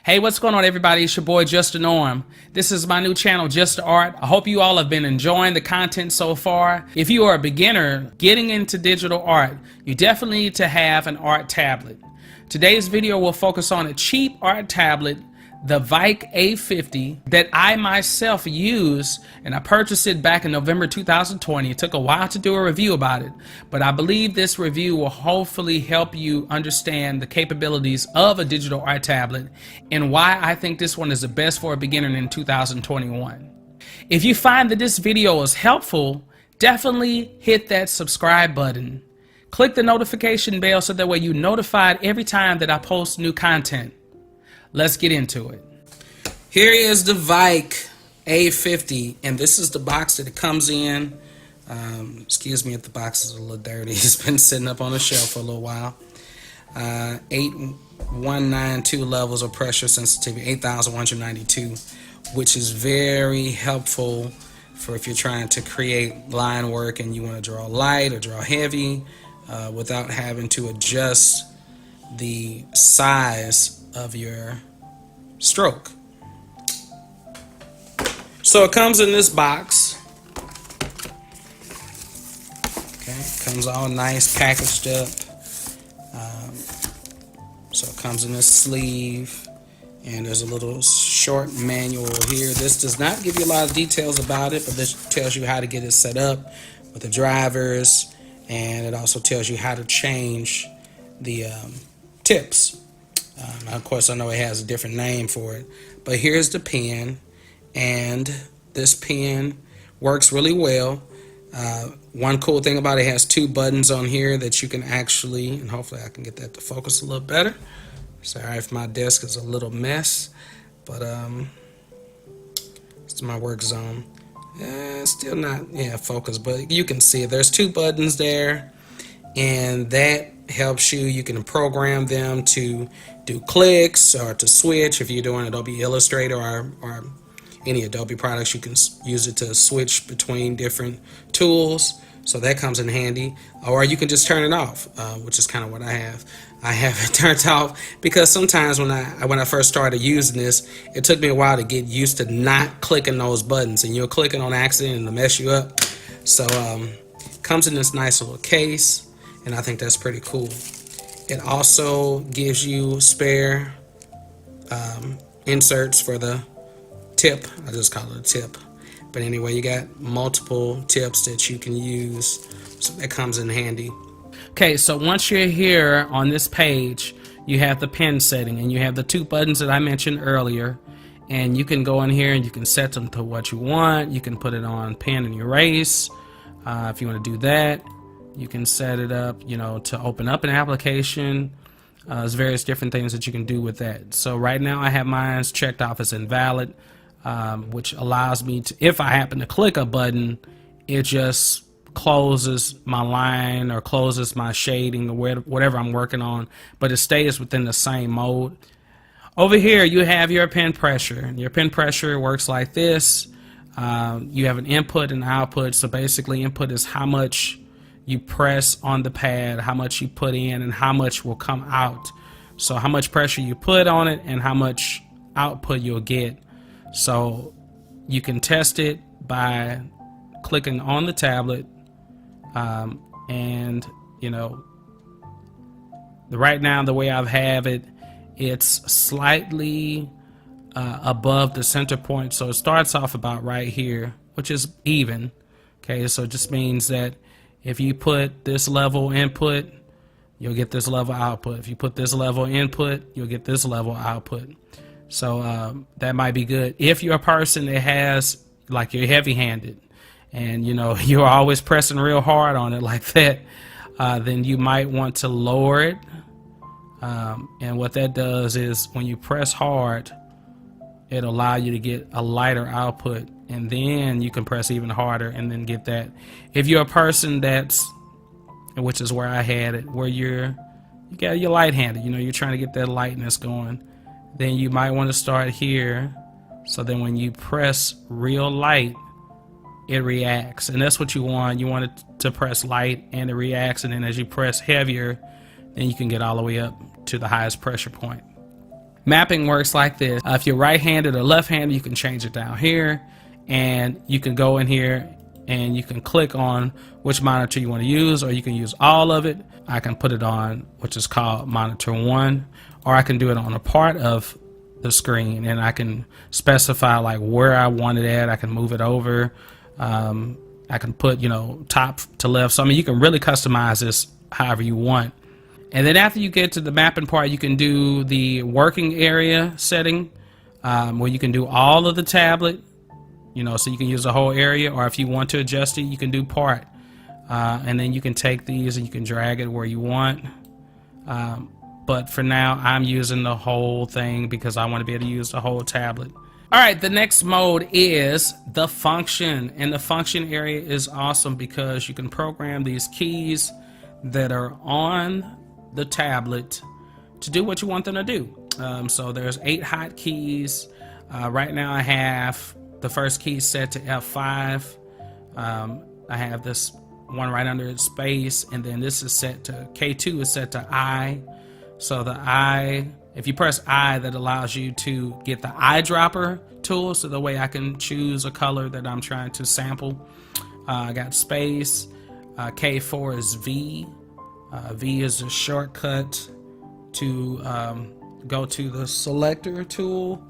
Hey, what's going on, everybody? It's your boy, Just the Norm. This is my new channel, Just the Art. I hope you all have been enjoying the content so far. If you are a beginner getting into digital art, you definitely need to have an art tablet. Today's video will focus on a cheap art tablet, the Veikk A50, that I myself use, and I purchased it back in November 2020. It took a while to do a review about it, but I believe this review will hopefully help you understand the capabilities of a digital art tablet and why I think this one is the best for a beginner in 2021. If you find that this video is helpful, definitely hit that subscribe button. Click the notification bell so that way you're notified every time that I post new content. Let's get into it. Here is the Veikk A50, and this is the box that it comes in. Excuse me if the box is a little dirty. It's been sitting up on the shelf for a little while. 8192 levels of pressure sensitivity, 8192, which is very helpful for if you're trying to create line work and you want to draw light or draw heavy without having to adjust the size of your stroke. So it comes in this box. Okay, it comes all nice packaged up. So it comes in this sleeve, and there's a little short manual here. This does not give you a lot of details about it, but this tells you how to get it set up with the drivers, and it also tells you how to change the tips. Of course, I know it has a different name for it, but here's the pen, and this pen works really well. One cool thing about it has two buttons on here that you can actually, and hopefully I can get that to focus a little better. Sorry if my desk is a little mess, but it's my work zone. Still not focused, but you can see it. There's two buttons there, and that helps you. You can program them to do clicks or to switch. If you're doing Adobe Illustrator or any Adobe products, you can use it to switch between different tools. So that comes in handy. Or you can just turn it off, which is kind of what I have. I have it turned off because sometimes when I first started using this, it took me a while to get used to not clicking those buttons, and you're clicking on accident and it'll mess you up. So it comes in this nice little case, and I think that's pretty cool. It also gives you spare inserts for the tip. I just call it a tip. But anyway, you got multiple tips that you can use, so that comes in handy. Okay, so once you're here on this page, you have the pen setting, and you have the two buttons that I mentioned earlier, and you can go in here and you can set them to what you want. You can put it on pen and erase if you want to do that. You can set it up, to open up an application. There's various different things that you can do with that. So right now I have mine checked off as invalid, which allows me to, if I happen to click a button, it just closes my line or closes my shading or whatever I'm working on, but it stays within the same mode. Over here you have your pen pressure. Your pen pressure works like this. You have an input and output. So basically input is how much you press on the pad, how much you put in, and how much will come out. So how much pressure you put on it and how much output you'll get. So you can test it by clicking on the tablet, and right now the way I have it, it's slightly above the center point. So it starts off about right here, which is even. Okay, so it just means that if you put this level input, you'll get this level output. If you put this level input, you'll get this level output. So that might be good if you're a person that has, like, you're heavy-handed and you're always pressing real hard on it like that, then you might want to lower it. And what that does is when you press hard, it'll allow you to get a lighter output, and then you can press even harder and then get that. If you're a person which is where I had it, where you're light-handed, you're trying to get that lightness going, then you might want to start here. So then when you press real light, it reacts, and that's what you want. You want it to press light and it reacts, and then as you press heavier, then you can get all the way up to the highest pressure point. Mapping works like this. If you're right-handed or left-handed, you can change it down here, and you can go in here and you can click on which monitor you want to use, or you can use all of it. I can put it on which is called monitor 1, or I can do it on a part of the screen, and I can specify like where I want it at. I can move it over. I can put, you know, top to left. So I mean, you can really customize this however you want. And then after you get to the mapping part, you can do the working area setting, where you can do all of the tablet, you know, so you can use the whole area, or if you want to adjust it, you can do part. And then you can take these and you can drag it where you want. But for now, I'm using the whole thing because I want to be able to use the whole tablet. All right, the next mode is the function, and the function area is awesome because you can program these keys that are on the tablet to do what you want them to do. So there's 8 hotkeys. Right now I have the first key set to F5. I have this one right under its space, and then this is set to K2 is set to I. So the I, if you press I, that allows you to get the eyedropper tool, so the way I can choose a color that I'm trying to sample. I got space. K4 is V. V is a shortcut to go to the selector tool,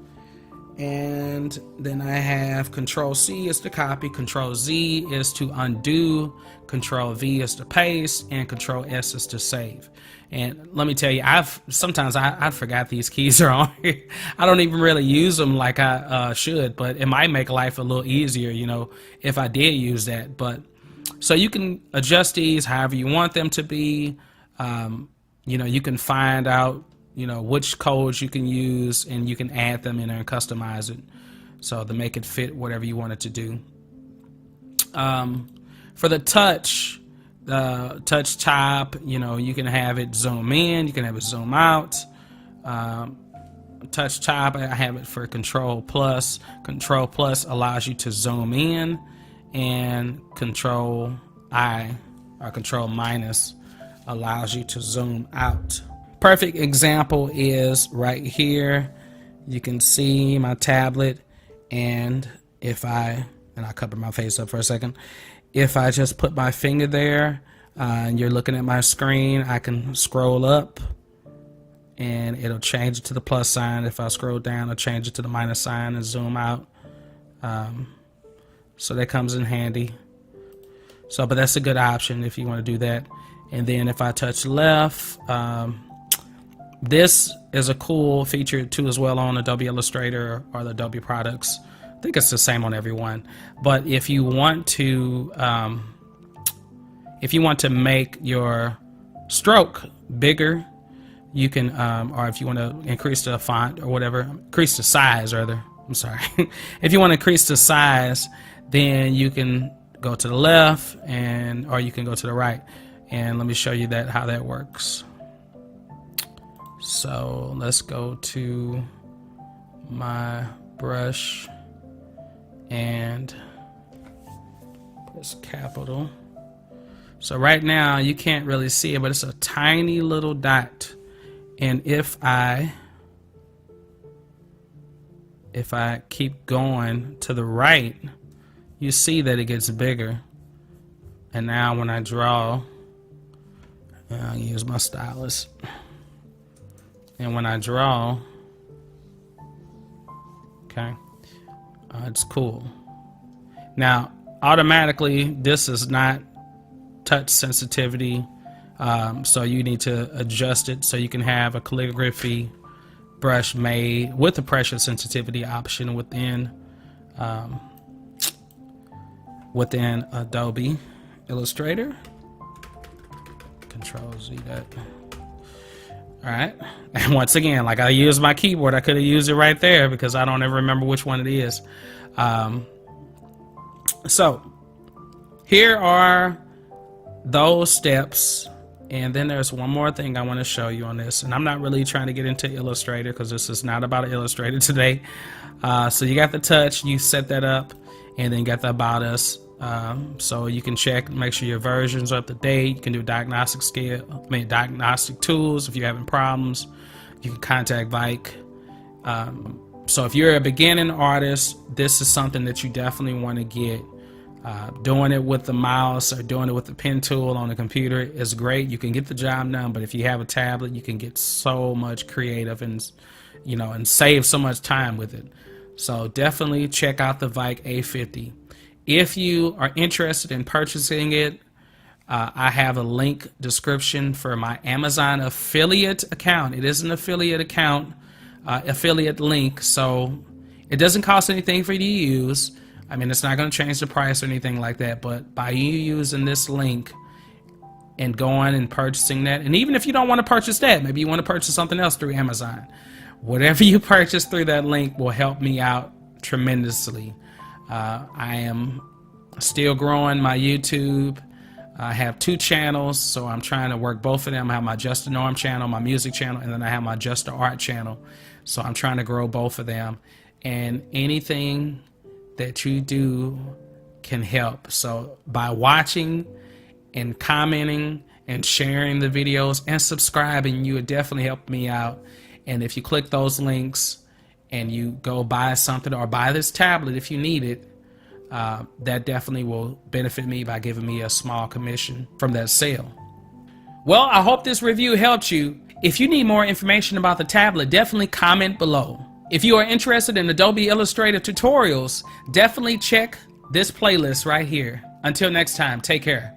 and then I have Control C is to copy, Control Z is to undo, Control V is to paste, and Control S is to save. And let me tell you, sometimes I forgot these keys are on here. I don't even really use them like I should, but it might make life a little easier, you know, if I did use that. But so you can adjust these however you want them to be. You know, you can find out, you know, which codes you can use, and you can add them in there and customize it so to make it fit whatever you want it to do. For the touch top, you know, you can have it zoom in, you can have it zoom out. Touch top, I have it for Control Plus. Control Plus allows you to zoom in, and Control I or Control minus allows you to zoom out. Perfect example is right here. You can see my tablet, and I'll cover my face up for a second. If I just put my finger there and you're looking at my screen, I can scroll up and it'll change it to the plus sign. If I scroll down, I'll change it to the minus sign and zoom out. So that comes in handy. But that's a good option if you want to do that. And then if I touch left, this is a cool feature too as well on Adobe Illustrator or the Adobe products. I think it's the same on every one. But if you want to make your stroke bigger, you can, or if you want to increase the font or whatever, increase the size rather. I'm sorry. If you want to increase the size, then you can go to the left or you can go to the right. And let me show you how that works. So let's go to my brush and press capital. So right now you can't really see it, but it's a tiny little dot. And if I keep going to the right, you see that it gets bigger. And now when I draw, I'll use my stylus. And when I draw, okay, it's cool. Now, automatically, this is not touch sensitivity, so you need to adjust it so you can have a calligraphy brush made with the pressure sensitivity option within Adobe Illustrator. Control Z that. All right, and once again, like I used my keyboard, I could have used it right there because I don't ever remember which one it is. So here are those steps, and then there's one more thing I want to show you on this, and I'm not really trying to get into Illustrator because this is not about Illustrator today. So you got the touch, you set that up, and then you got the About Us. So you can check, make sure your versions are up to date. You can do diagnostic tools if you're having problems. You can contact Veikk. So if you're a beginning artist, this is something that you definitely want to get. Doing it with the mouse or doing it with the pen tool on the computer is great. You can get the job done, but if you have a tablet, you can get so much creative and, you know, and save so much time with it. So definitely check out the Veikk A50. If you are interested in purchasing it, I have a link description for my Amazon affiliate account. It is an affiliate account, affiliate link, so it doesn't cost anything for you to use. I mean, it's not going to change the price or anything like that, but by you using this link and going and purchasing that, and even if you don't want to purchase that, maybe you want to purchase something else through Amazon, whatever you purchase through that link will help me out tremendously. I am still growing my YouTube. I have 2 channels, so I'm trying to work both of them. I have my Just the Norm channel, my music channel, and then I have my Just the Art channel. So I'm trying to grow both of them. And anything that you do can help. So by watching and commenting and sharing the videos and subscribing, you would definitely help me out. And if you click those links and you go buy something or buy this tablet if you need it, that definitely will benefit me by giving me a small commission from that sale. Well, I hope this review helped you. If you need more information about the tablet, definitely comment below. If you are interested in Adobe Illustrator tutorials, definitely check this playlist right here. Until next time, take care.